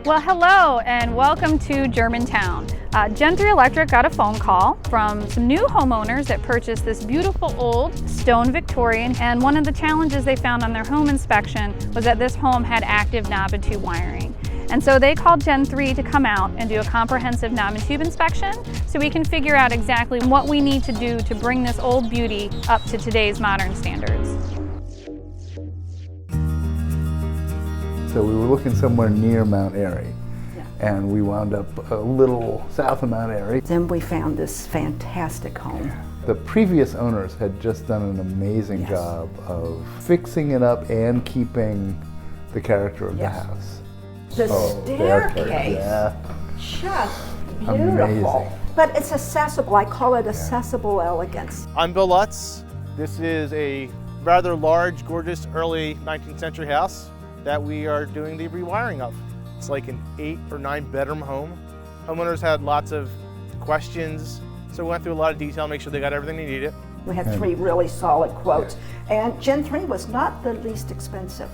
Well, hello and welcome to Germantown. Gen 3 Electric got a phone call from some new homeowners that purchased this beautiful old stone Victorian, and one of the challenges they found on their home inspection was that this home had active knob and tube wiring. And so they called Gen 3 to come out and do a comprehensive knob and tube inspection so we can figure out exactly what we need to do to bring this old beauty up to today's modern standards. So we were looking somewhere near Mount Airy, and we wound up a little south of Mount Airy. Then we found this fantastic home. The previous owners had just done an amazing job of fixing it up and keeping the character of the house. The staircase, just beautiful. Amazing. But it's accessible. I call it accessible elegance. I'm Bill Lutz. This is a rather large, gorgeous, early 19th century house that we are doing the rewiring of. It's like an 8 or 9 bedroom home. Homeowners had lots of questions, so we went through a lot of detail, make sure they got everything they needed. We had 3 really solid quotes, and Gen 3 was not the least expensive.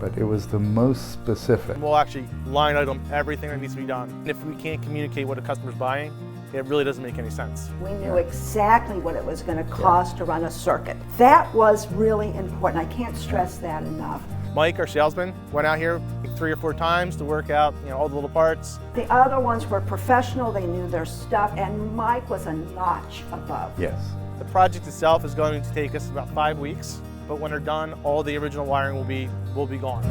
But it was the most specific. We'll actually line item everything that needs to be done. And if we can't communicate what a customer's buying, it really doesn't make any sense. We knew exactly what it was going to cost to run a circuit. That was really important. I can't stress that enough. Mike, our salesman, went out here 3 or 4 times to work out, all the little parts. The other ones were professional, they knew their stuff, and Mike was a notch above. Yes. The project itself is going to take us about 5 weeks, but when they're done, all the original wiring will be gone.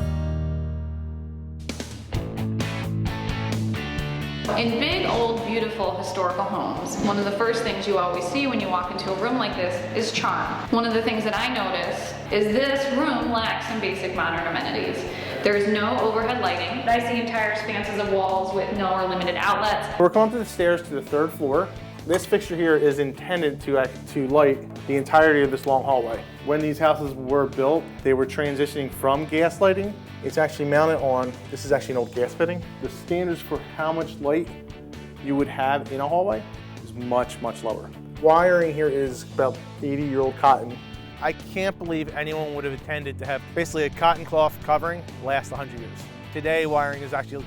In big, old, beautiful, historical homes, one of the first things you always see when you walk into a room like this is charm. One of the things that I notice is this room lacks some basic modern amenities. There's no overhead lighting. I see entire expanses of walls with no or limited outlets. We're going through the stairs to the 3rd floor. This fixture here is intended to light the entirety of this long hallway. When these houses were built, they were transitioning from gas lighting. It's actually mounted on, this is actually an old gas fitting. The standards for how much light you would have in a hallway is much, much lower. Wiring here is about 80-year-old cotton. I can't believe anyone would have intended to have basically a cotton cloth covering last 100 years. Today, wiring is actually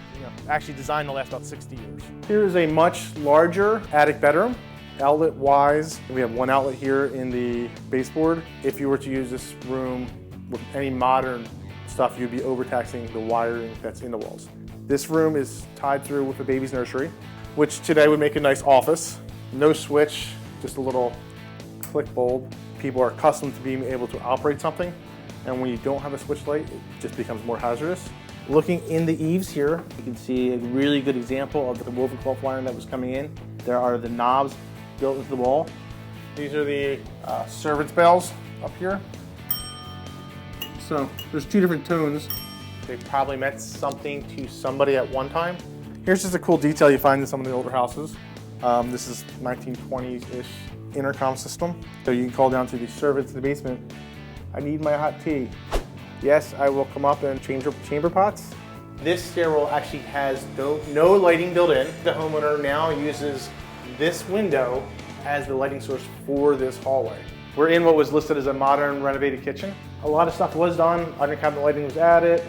designed to last about 60 years. Here is a much larger attic bedroom. Outlet-wise, we have 1 outlet here in the baseboard. If you were to use this room with any modern stuff, you'd be overtaxing the wiring that's in the walls. This room is tied through with a baby's nursery, which today would make a nice office. No switch, just a little click bulb. People are accustomed to being able to operate something, and when you don't have a switch light, it just becomes more hazardous. Looking in the eaves here, you can see a really good example of the woven cloth wiring that was coming in. There are the knobs built into the wall. These are the servants' bells up here. So there's 2 different tones. They probably meant something to somebody at one time. Here's just a cool detail you find in some of the older houses. This is 1920s-ish intercom system. So you can call down to the servants in the basement, "I need my hot tea." "Yes, I will come up and change your chamber pots." This stairwell actually has no lighting built in. The homeowner now uses this window as the lighting source for this hallway. We're in what was listed as a modern renovated kitchen. A lot of stuff was done. Under cabinet lighting was added,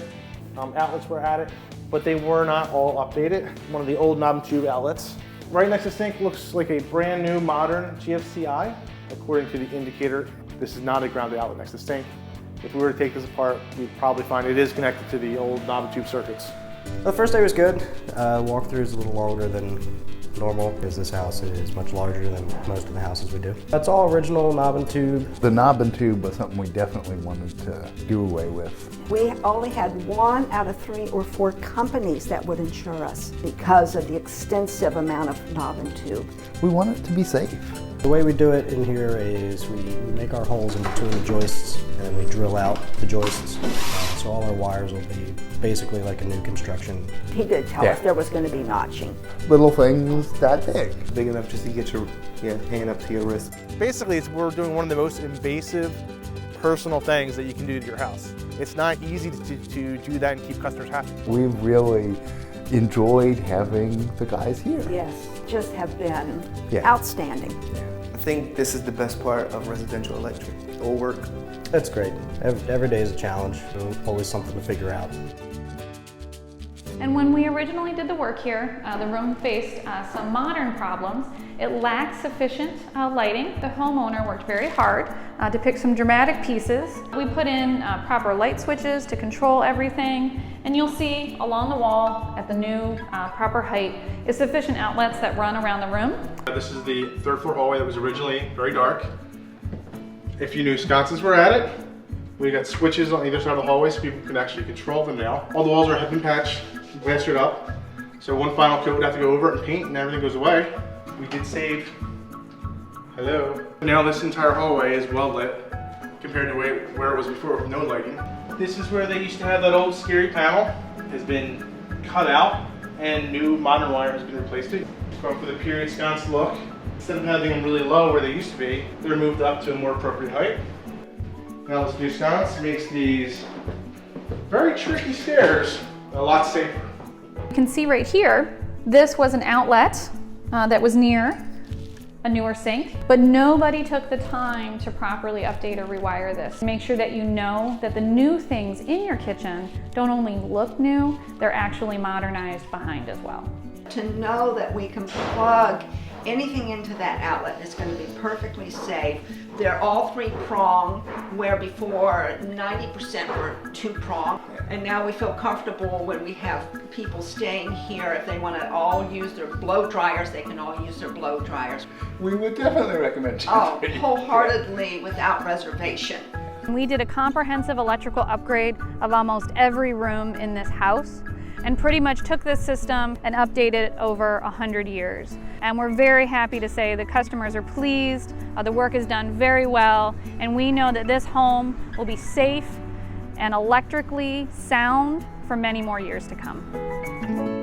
outlets were added, but they were not all updated. One of the old knob and tube outlets. Right next to the sink looks like a brand new modern GFCI. According to the indicator, this is not a grounded outlet next to the sink. If we were to take this apart, we'd probably find it is connected to the old knob and tube circuits. The first day was good. Walkthrough is a little longer than normal because this house is much larger than most of the houses we do. That's all original knob and tube. The knob and tube was something we definitely wanted to do away with. We only had 1 out of 3 or 4 companies that would insure us because of the extensive amount of knob and tube. We want it to be safe. The way we do it in here is we make our holes in between the joists and we drill out the joists. So all our wires will be basically like a new construction. He did tell us there was going to be notching. Little things that big. Big enough just to get your hand up to your wrist. Basically, we're doing one of the most invasive personal things that you can do to your house. It's not easy to do that and keep customers happy. We've really enjoyed having the guys here. Yes, just have been outstanding. I think this is the best part of residential electric. It'll work. That's great. Every day is a challenge. Always something to figure out. And when we originally did the work here, the room faced some modern problems. It lacked sufficient lighting. The homeowner worked very hard to pick some dramatic pieces. We put in proper light switches to control everything, and you'll see along the wall at the new proper height is sufficient outlets that run around the room. This is the third floor hallway that was originally very dark. A few new sconces were added. We got switches on either side of the hallway so people can actually control them now. All the walls have been patched, plastered up. So one final coat would have to go over it and paint and everything goes away. We did save. Hello. Now this entire hallway is well lit compared to where it was before with no lighting. This is where they used to have that old scary panel. It has been cut out and new modern wire has been replaced it. Going for the period sconce look. Instead of having them really low where they used to be, they're moved up to a more appropriate height. Now this new sconce makes these very tricky stairs a lot safer. You can see right here, this was an outlet that was near a newer sink, but nobody took the time to properly update or rewire this. Make sure that you know that the new things in your kitchen don't only look new, they're actually modernized behind as well. To know that we can plug anything into that outlet is going to be perfectly safe. They're all 3-prong, where before 90% were 2-prong. And now we feel comfortable when we have people staying here. If they want to all use their blow dryers, they can all use their blow dryers. We would definitely recommend Oh, wholeheartedly, without reservation. We did a comprehensive electrical upgrade of almost every room in this house, and pretty much took this system and updated it over 100 years. And we're very happy to say the customers are pleased, the work is done very well, and we know that this home will be safe and electrically sound for many more years to come.